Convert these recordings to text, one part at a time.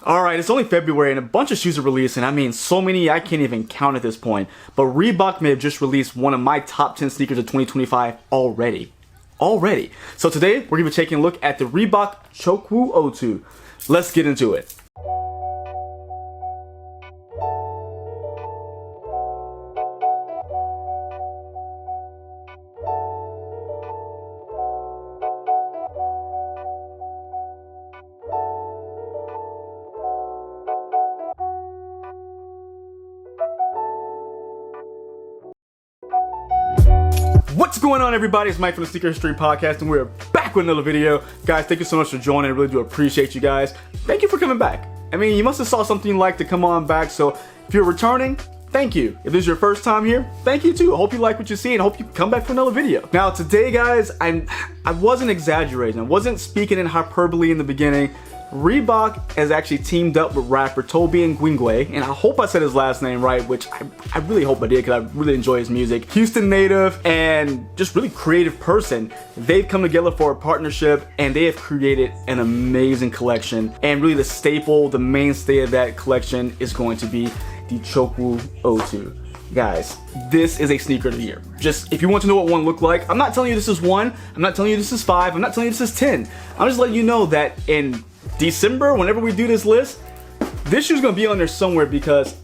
Alright, it's only February and a bunch of shoes are releasing. I mean, so many I can't even count at this point. But Reebok may have just released one of my top 10 sneakers of 2025 already. So today, we're going to be taking a look at the Reebok Chukwu Otu. Let's get into it. What's going on, everybody? It's Mike from the Sneaker History Podcast, and we're back with another video. Guys, thank you so much for joining. I really do appreciate you guys. Thank you for coming back. I mean, you must have saw something you like to come on back, so if you're returning, thank you. If this is your first time here, thank you too. I hope you like what you see and hope you come back for another video. Now, today, guys, I wasn't exaggerating. I wasn't speaking in hyperbole in the beginning. Reebok has actually teamed up with rapper Tobe Nwigwe, and I hope I said his last name right, which I really hope I did because I really enjoy his music. Houston native and just really creative person. They've come together for a partnership and they have created an amazing collection. And really the staple, the mainstay of that collection is going to be the Chukwo Otu. Guys, this is a sneaker of the year. Just, if you want to know what one looked like, I'm not telling you this is 1, I'm not telling you this is 5, I'm not telling you this is 10. I'm just letting you know that in December, whenever we do this list, this shoe's gonna be on there somewhere because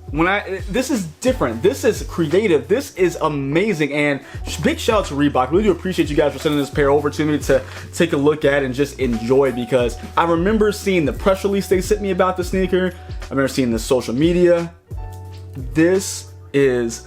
this is different, this is creative, this is amazing, and big shout out to Reebok. Really do appreciate you guys for sending this pair over to me to take a look at and just enjoy, because I remember seeing the press release they sent me about the sneaker. I remember seeing the social media. This is,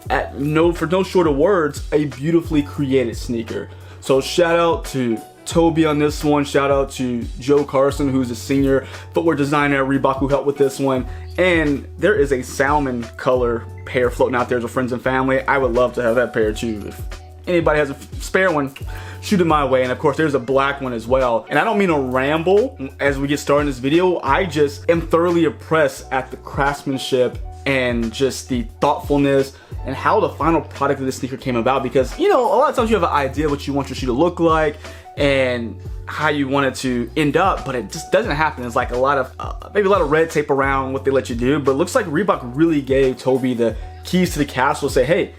for no short of words, a beautifully created sneaker. So shout out to Toby on this one. Shout out to Joe Carson, who's a senior footwear designer at Reebok, who helped with this one. And there is a salmon color pair floating out there as friends and family. I would love to have that pair too. If anybody has a spare one, shoot it my way. And of course, there's a black one as well. And I don't mean to ramble as we get started in this video. I just am thoroughly impressed at the craftsmanship and just the thoughtfulness and how the final product of this sneaker came about. Because, you know, a lot of times you have an idea what you want your shoe to look like and how you want it to end up, but it just doesn't happen. It's like a lot of maybe a lot of red tape around what they let you do. But it looks like Reebok really gave Toby the keys to the castle. Say, hey,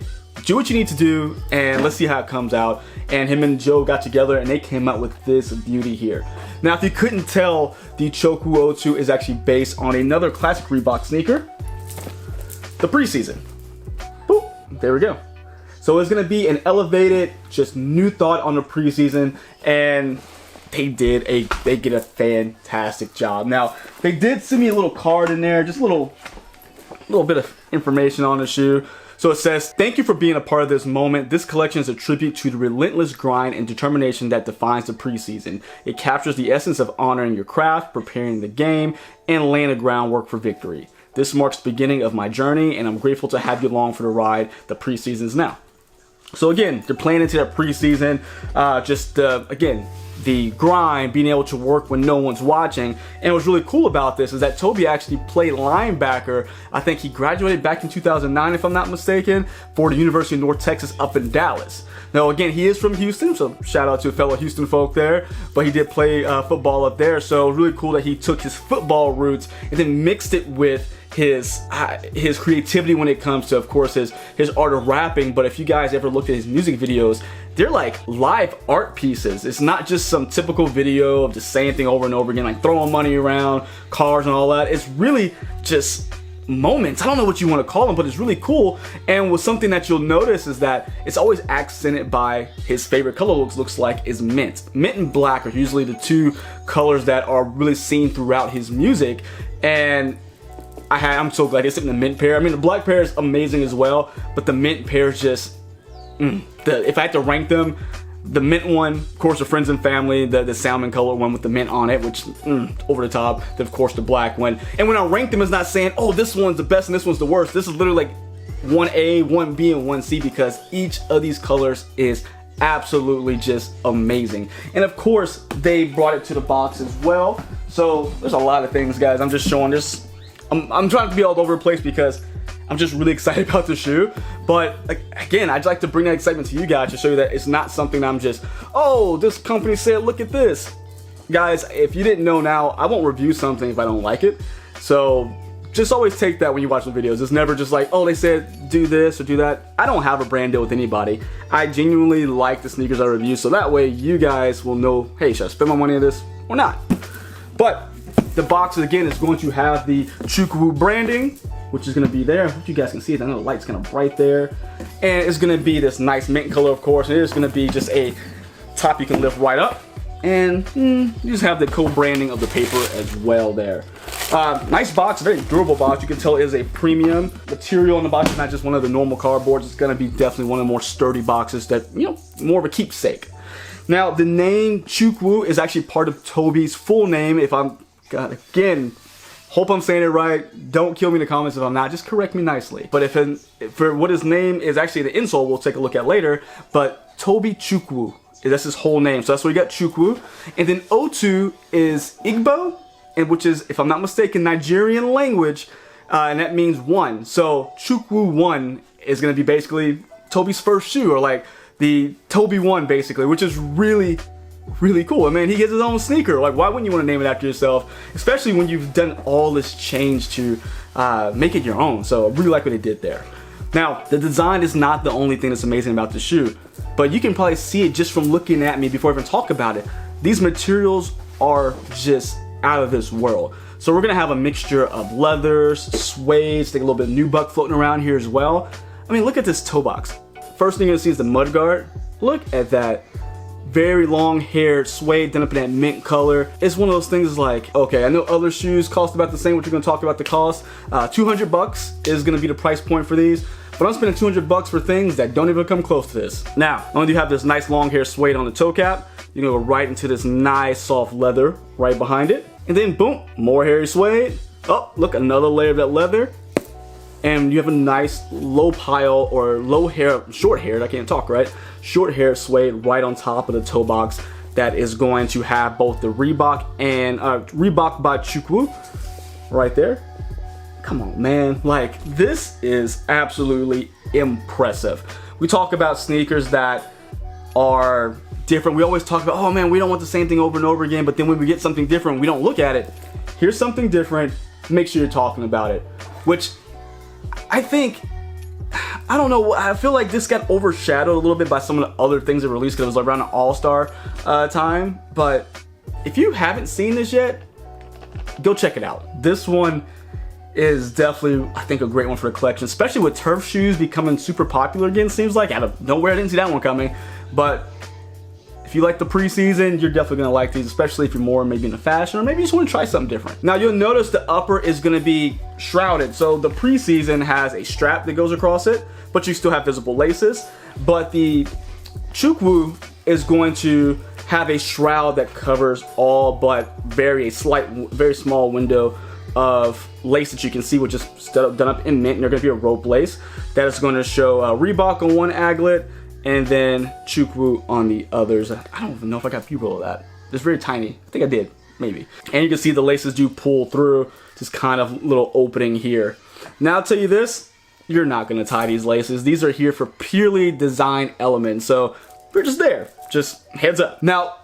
do what you need to do and let's see how it comes out. And him and Joe got together and they came out with this beauty here. Now, if you couldn't tell, the Chukwo Otu is actually based on another classic Reebok sneaker, the Preseason. Boop, there we go. So it's gonna be an elevated, just new thought on the Preseason, and they get a fantastic job. Now, they did send me a little card in there, just a little bit of information on the shoe. So it says, thank you for being a part of this moment. This collection is a tribute to the relentless grind and determination that defines the preseason. It captures the essence of honoring your craft, preparing the game, and laying the groundwork for victory. This marks the beginning of my journey, and I'm grateful to have you along for the ride. The preseason is now. So again, they're playing into that preseason, again, the grind, being able to work when no one's watching. And what's really cool about this is that Toby actually played linebacker. I think he graduated back in 2009, if I'm not mistaken, for the University of North Texas up in Dallas. Now, again, he is from Houston, so shout out to fellow Houston folk there, but he did play football up there. So really cool that he took his football roots and then mixed it with his creativity when it comes to, of course, his art of rapping. But if you guys ever looked at his music videos, they're like live art pieces. It's not just some typical video of the same thing over and over again, like throwing money around, cars and all that. It's really just moments. I don't know what you want to call them, but it's really cool. And with something that you'll notice is that it's always accented by his favorite color looks like is mint. Mint and black are usually the two colors that are really seen throughout his music. And I'm so glad he's in the mint pair. I mean, the black pair is amazing as well, but the mint pair is just, if I had to rank them, the mint one, of course, the friends and family, the salmon color one with the mint on it, which, over the top, then of course the black one. And when I rank them, it's not saying, oh, this one's the best and this one's the worst. This is literally like 1A, 1B, and 1C, because each of these colors is absolutely just amazing. And of course, they brought it to the box as well. So there's a lot of things, guys. I'm just showing this. I'm trying to be all over the place because I'm just really excited about the shoe. But again, I'd like to bring that excitement to you guys to show you that it's not something I'm just, oh, this company said, look at this. guys, if you didn't know now, I won't review something if I don't like it. So just always take that when you watch the videos. It's never just like, oh, they said do this or do that. I don't have a brand deal with anybody. I genuinely like the sneakers I review, so that way you guys will know, hey, should I spend my money on this or not? But the box, again, is going to have the Chukwu branding, which is going to be there. I hope you guys can see it. I know the light's kind of bright there. And it's going to be this nice mint color, of course. And it is going to be just a top you can lift right up. And you just have the co-branding of the paper as well there. Nice box, very durable box. You can tell it is a premium material on the box. It's not just one of the normal cardboards. It's going to be definitely one of the more sturdy boxes that, you know, more of a keepsake. Now, the name Chukwu is actually part of Tobe's full name. If I'm, God, again, hope I'm saying it right. Don't kill me in the comments if I'm not. Just correct me nicely. But for what his name is, actually the insole we'll take a look at later. But Tobe Chukwu, that's his whole name. So that's where we got Chukwu. And then Otu is Igbo, and which is, if I'm not mistaken, Nigerian language. And that means one. So Chukwu 1 is going to be basically Tobe's first shoe, or like the Tobe 1 basically, which is really cool. I mean, he gets his own sneaker. Like, why wouldn't you want to name it after yourself? Especially when you've done all this change to make it your own. So I really like what they did there. Now, the design is not the only thing that's amazing about the shoe, but you can probably see it just from looking at me before I even talk about it. These materials are just out of this world. So we're gonna have a mixture of leathers, suedes, take a little bit of nubuck floating around here as well. I mean, look at this toe box. First thing you're gonna see is the mud guard. Look at that. Very long haired suede done up in that mint color. It's one of those things like, okay, I know other shoes cost about the same, which we're gonna talk about the cost. 200 bucks is gonna be the price point for these, but I'm spending 200 bucks for things that don't even come close to this. Now, not only do you have this nice long hair suede on the toe cap, you're gonna go right into this nice soft leather right behind it. And then boom, more hairy suede. Oh, look, another layer of that leather. And you have a nice low pile or low hair, short haired, I can't talk right, short hair suede right on top of the toe box that is going to have both the Reebok and Reebok by Chukwu right there. Come on, man, like this is absolutely impressive. We talk about sneakers that are different. We always talk about, oh man, we don't want the same thing over and over again, but then when we get something different, we don't look at it. Here's something different, make sure you're talking about it, which I think, I don't know, I feel like this got overshadowed a little bit by some of the other things that were released because it was around an all-star time. But if you haven't seen this yet, go check it out. This one is definitely, I think, a great one for the collection, especially with turf shoes becoming super popular again, seems like. Out of nowhere, I didn't see that one coming. But if you like the preseason, you're definitely gonna like these, especially if you're more maybe into fashion or maybe you just wanna try something different. Now you'll notice the upper is gonna be shrouded. So the preseason has a strap that goes across it, but you still have visible laces. But the Chukwu is going to have a shroud that covers all but very small window of lace that you can see, which is done up in mint, and they're gonna be a rope lace that is gonna show Reebok on one aglet and then Chukwu on the others. I don't even know if I got people of that. It's very tiny. I think I did, maybe. And you can see the laces do pull through, just kind of little opening here. Now I'll tell you this, you're not gonna tie these laces. These are here for purely design elements. So they're just there, just heads up. Now,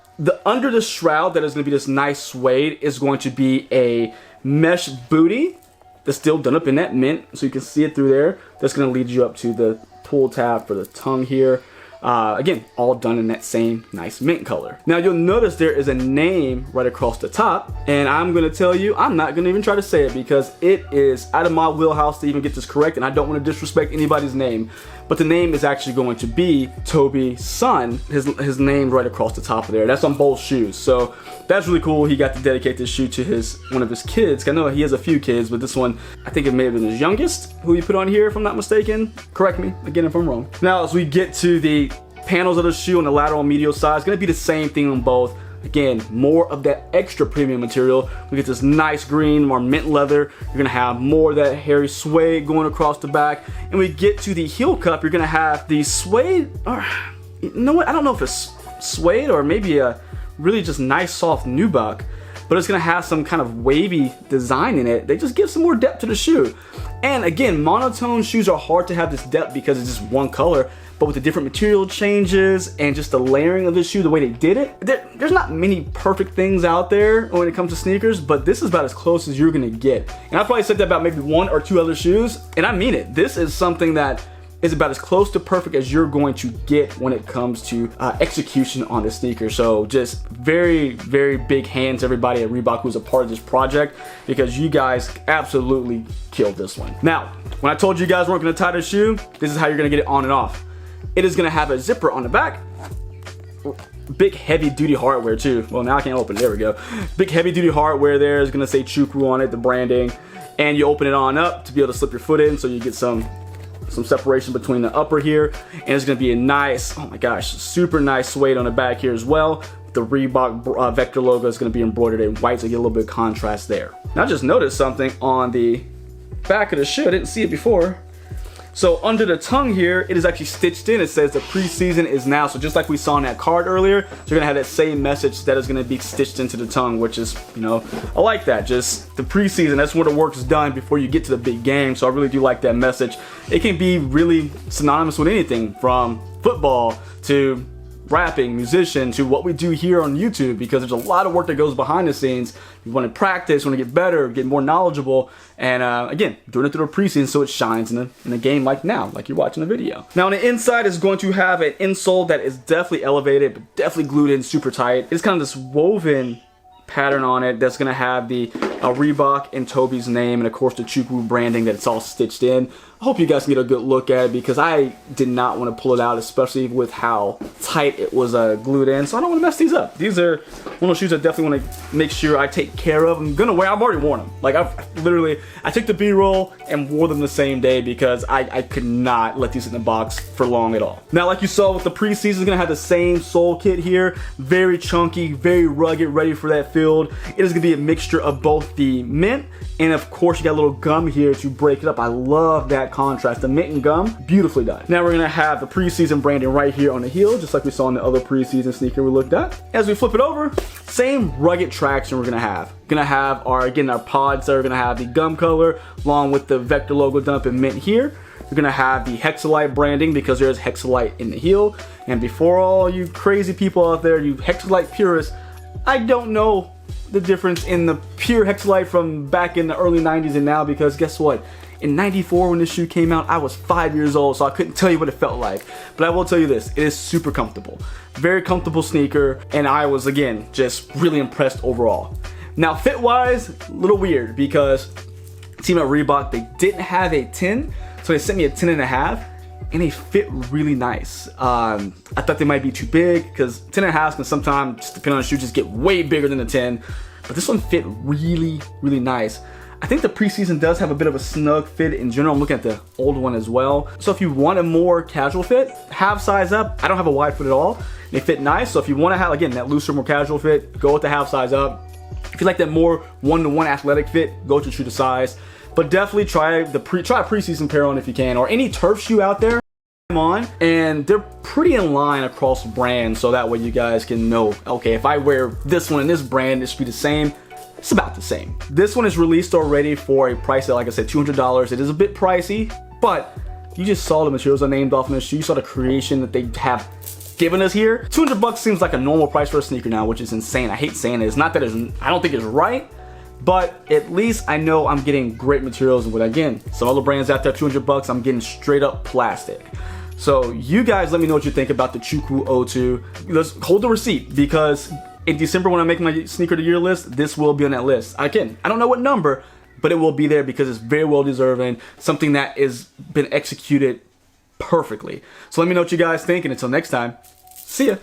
under the shroud that is gonna be this nice suede is going to be a mesh booty that's still done up in that mint, so you can see it through there. That's gonna lead you up to the pull tab for the tongue here. Again, all done in that same nice mint color. Now you'll notice there is a name right across the top, and I'm gonna tell you, I'm not gonna even try to say it because it is out of my wheelhouse to even get this correct, and I don't want to disrespect anybody's name. But the name is actually going to be Tobe's son, his name right across the top of there. That's on both shoes, so that's really cool. He got to dedicate this shoe to one of his kids. I know he has a few kids, but this one, I think it may have been his youngest, who he put on here, if I'm not mistaken. Correct me again if I'm wrong. Now, as we get to the panels of the shoe on the lateral and medial side, it's gonna be the same thing on both. Again, more of that extra premium material. We get this nice green, more mint leather. You're gonna have more of that hairy suede going across the back. And we get to the heel cup, you're gonna have the suede, or you know what, I don't know if it's suede or maybe a really just nice soft nubuck. but it's gonna have some kind of wavy design in it. They just give some more depth to the shoe. And again, monotone shoes are hard to have this depth because it's just one color, but with the different material changes and just the layering of the shoe, the way they did it, there's not many perfect things out there when it comes to sneakers, but this is about as close as you're gonna get. And I probably said that about maybe 1 or 2 other shoes, and I mean it. This is something that is about as close to perfect as you're going to get when it comes to execution on the sneaker. So just very, very big hands to everybody at Reebok who's a part of this project, because you guys absolutely killed this one. Now, when I told you guys weren't gonna tie the shoe, this is how you're gonna get it on and off. It is gonna have a zipper on the back. Big heavy duty hardware too. Well, now I can't open it, there we go. Big heavy duty hardware there is gonna say Chukwu on it, the branding. And you open it on up to be able to slip your foot in so you get some separation between the upper here, and it's gonna be a nice, oh my gosh, super nice suede on the back here as well. The Reebok Vector logo is gonna be embroidered in white, so you get a little bit of contrast there. Now I just noticed something on the back of the shoe. I didn't see it before. So under the tongue here, it is actually stitched in. It says the preseason is now. So just like we saw in that card earlier, so you're gonna have that same message that is gonna be stitched into the tongue, which is, you know, I like that. Just the preseason, that's where the work is done before you get to the big game. So I really do like that message. It can be really synonymous with anything from football to rapping, musician, to what we do here on YouTube, because there's a lot of work that goes behind the scenes. You want to practice, want to get better, get more knowledgeable, and again, doing it through the preseason so it shines in a game like now, like you're watching the video. Now on the inside is going to have an insole that is definitely elevated, but definitely glued in super tight. It's kind of this woven pattern on it that's going to have the Reebok and Tobe's name, and of course the Chukwu branding that it's all stitched in. I hope you guys can get a good look at it, because I did not want to pull it out, especially with how tight it was glued in. So I don't want to mess these up. These are one of those shoes I definitely want to make sure I take care of. I'm gonna wear. I've already worn them. Like I took the B-roll and wore them the same day because I could not let these in the box for long at all. Now, like you saw with the preseason, it's gonna have the same sole kit here. Very chunky, very rugged, ready for that field. It is gonna be a mixture of both the mint and of course you got a little gum here to break it up. I love that contrast. The mint and gum, beautifully done. Now we're gonna have the preseason branding right here on the heel, just like we saw in the other preseason sneaker we looked at. As we flip it over, same rugged traction we're gonna have. Gonna have our pods that are gonna have the gum color along with the Vector logo done up in mint here. You're gonna have the Hexalite branding because there's Hexalite in the heel. And before all you crazy people out there, you Hexalite purists, I don't know the difference in the pure Hexalite from back in the early 90s and now, because guess what? In 94 when this shoe came out, I was 5 years old, so I couldn't tell you what it felt like. But I will tell you this, it is super comfortable. Very comfortable sneaker, and I was, again, just really impressed overall. Now, fit-wise, a little weird, because team at Reebok, they didn't have a 10, so they sent me a 10.5, and they fit really nice. I thought they might be too big, because 10.5 can sometimes, just depending on the shoe, just get way bigger than a 10. But this one fit really, really nice. I think the preseason does have a bit of a snug fit in general. I'm looking at the old one as well. So if you want a more casual fit, half size up. I don't have a wide foot at all. They fit nice. So if you want to have, again, that looser, more casual fit, go with the half size up. If you like that more one-to-one athletic fit, go to true to size. But definitely try a preseason pair on if you can, or any turf shoe out there on, and they're pretty in line across brands, so that way you guys can know, okay, if I wear this one and this brand, it should be the same. It's about the same. This one is released already for a price of, like I said, $200. It is a bit pricey, but you just saw the materials I named off in the shoe. You saw the creation that they have given us here. 200 bucks seems like a normal price for a sneaker now, which is insane. I hate saying it. It's not that I don't think it's right, but at least I know I'm getting great materials. And with, again, some other brands out there, 200 bucks, I'm getting straight up plastic. So you guys let me know what you think about the Chukwo Otu. Let's hold the receipt, because in December when I make my sneaker of the year list, this will be on that list. Again, I don't know what number, but it will be there because it's very well deserving. Something that has been executed perfectly. So let me know what you guys think, and until next time, see ya.